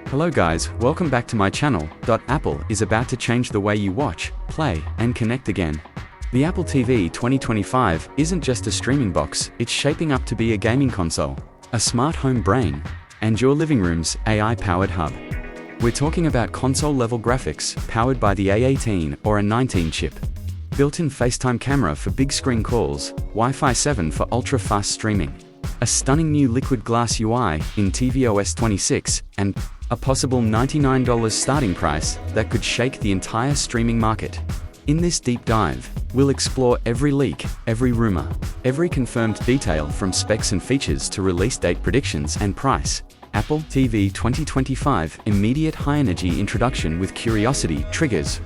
Hello guys, welcome back to my channel. Apple is about to change the way you watch, play, and connect again. The Apple TV 2025 isn't just a streaming box, it's shaping up to be a gaming console, a smart home brain, and your living room's AI-powered hub. We're talking about console-level graphics, powered by the A18 or A19 chip. Built-in FaceTime camera for big-screen calls, Wi-Fi 7 for ultra-fast streaming, a stunning new liquid glass UI in tvOS 26, and a possible $99 starting price that could shake the entire streaming market. In this deep dive, we'll explore every leak, every rumor, every confirmed detail from specs and features to release date predictions and price. Apple TV 2025 immediate high-energy introduction with curiosity triggers.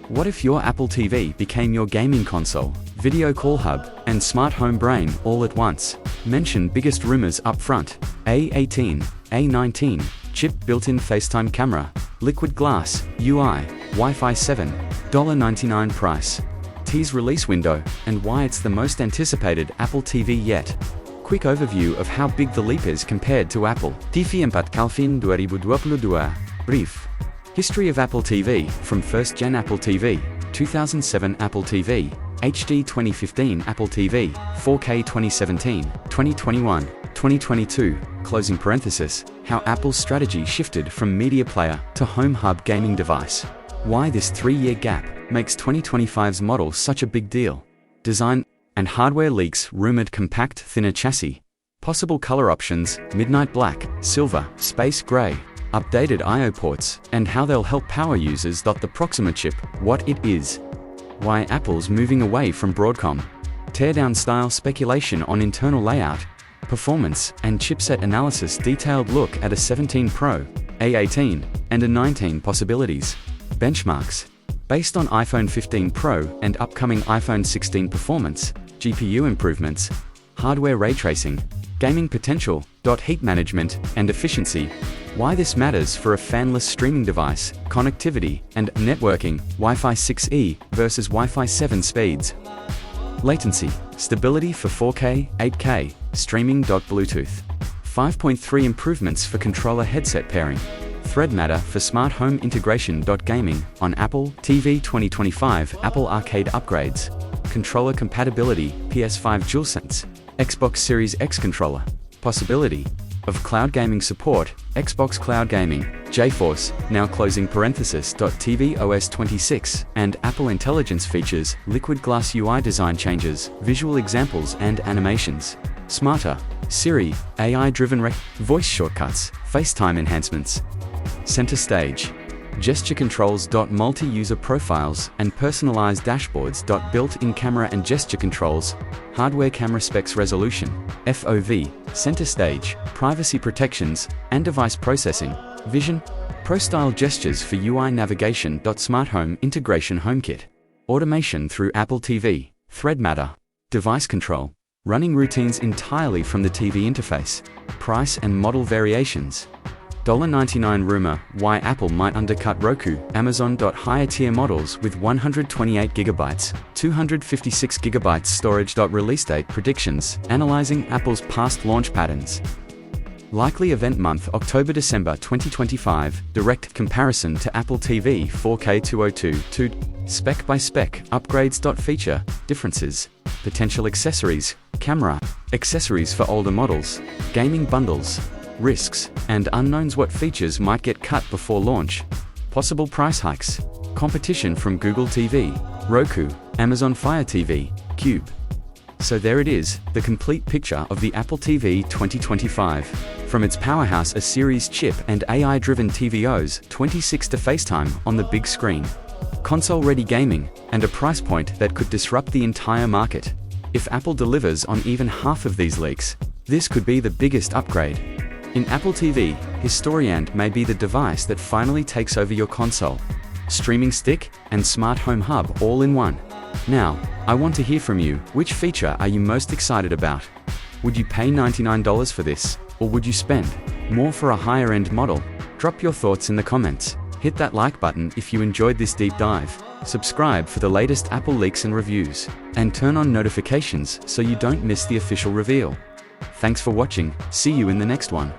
What if your Apple TV became your gaming console, video call hub, and smart home brain all at once? Mention biggest rumors up front: A18, A19, chip built-in FaceTime camera, liquid glass, UI, Wi-Fi 7, $99 price. Tease release window, and why it's the most anticipated Apple TV yet. Quick overview of how big the leap is compared to Apple TV 4 Calvin 2022. Brief. History of Apple TV, from 1st Gen Apple TV, 2007 Apple TV, HD 2015 Apple TV, 4K 2017, 2021, 2022, closing parenthesis, how Apple's strategy shifted from media player to home hub gaming device. Why this 3-year gap makes 2025's model such a big deal. Design and hardware leaks, rumored compact, thinner chassis. Possible color options, midnight black, silver, space gray. Updated I/O ports, and how they'll help power users. The Proxima chip, what it is. Why Apple's moving away from Broadcom. Teardown style speculation on internal layout, performance, and chipset analysis. Detailed look at a 17 Pro, A18, and A19 possibilities. Benchmarks. Based on iPhone 15 Pro and upcoming iPhone 16 performance, GPU improvements, hardware ray tracing, gaming potential, heat management, and efficiency. Why this matters for a fanless streaming device, connectivity, and networking, Wi-Fi 6E versus Wi-Fi 7 speeds. Latency, stability for 4K, 8K, streaming. Bluetooth 5.3 improvements for controller headset pairing. Thread matter for smart home integration. Gaming, on Apple TV 2025 Apple Arcade upgrades. Controller compatibility, PS5 DualSense, Xbox Series X controller. Possibility of cloud gaming support, Xbox Cloud Gaming, GeForce, now closing parenthesis. tvOS 26, and Apple Intelligence features, liquid glass UI design changes, visual examples and animations. Smarter, Siri, AI-driven voice shortcuts, FaceTime enhancements. Center stage. Gesture controls. Multi-user profiles and personalized dashboards. Built-in camera and gesture controls. Hardware camera specs. Resolution, FOV, center stage, privacy protections, and device processing. Vision, Pro-style gestures for UI navigation. Smart home integration. HomeKit, automation through Apple TV. Thread matter, device control, running routines entirely from the TV interface. Price and model variations. $99 rumor, why Apple might undercut Roku, Amazon. Higher tier models with 128GB, 256GB storage. Release date predictions, analyzing Apple's past launch patterns. Likely event month, October-December 2025, direct comparison to Apple TV 4K 2022, spec by spec, upgrades. Feature, differences, potential accessories, camera, accessories for older models, gaming bundles. Risks and unknowns, what features might get cut before launch, possible price hikes, competition from Google TV, Roku, Amazon Fire TV, Cube. So there it is, the complete picture of the Apple TV 2025. From its powerhouse A series chip and AI-driven tvOS 26 to FaceTime on the big screen, console-ready gaming, and a price point that could disrupt the entire market. If Apple delivers on even half of these leaks, this could be the biggest upgrade in Apple TV history and may be the device that finally takes over your console, streaming stick, and smart home hub all in one. Now, I want to hear from you. Which feature are you most excited about? Would you pay $99 for this, or would you spend more for a higher-end model? Drop your thoughts in the comments. Hit that like button if you enjoyed this deep dive. Subscribe for the latest Apple leaks and reviews, and turn on notifications so you don't miss the official reveal. Thanks for watching, see you in the next one.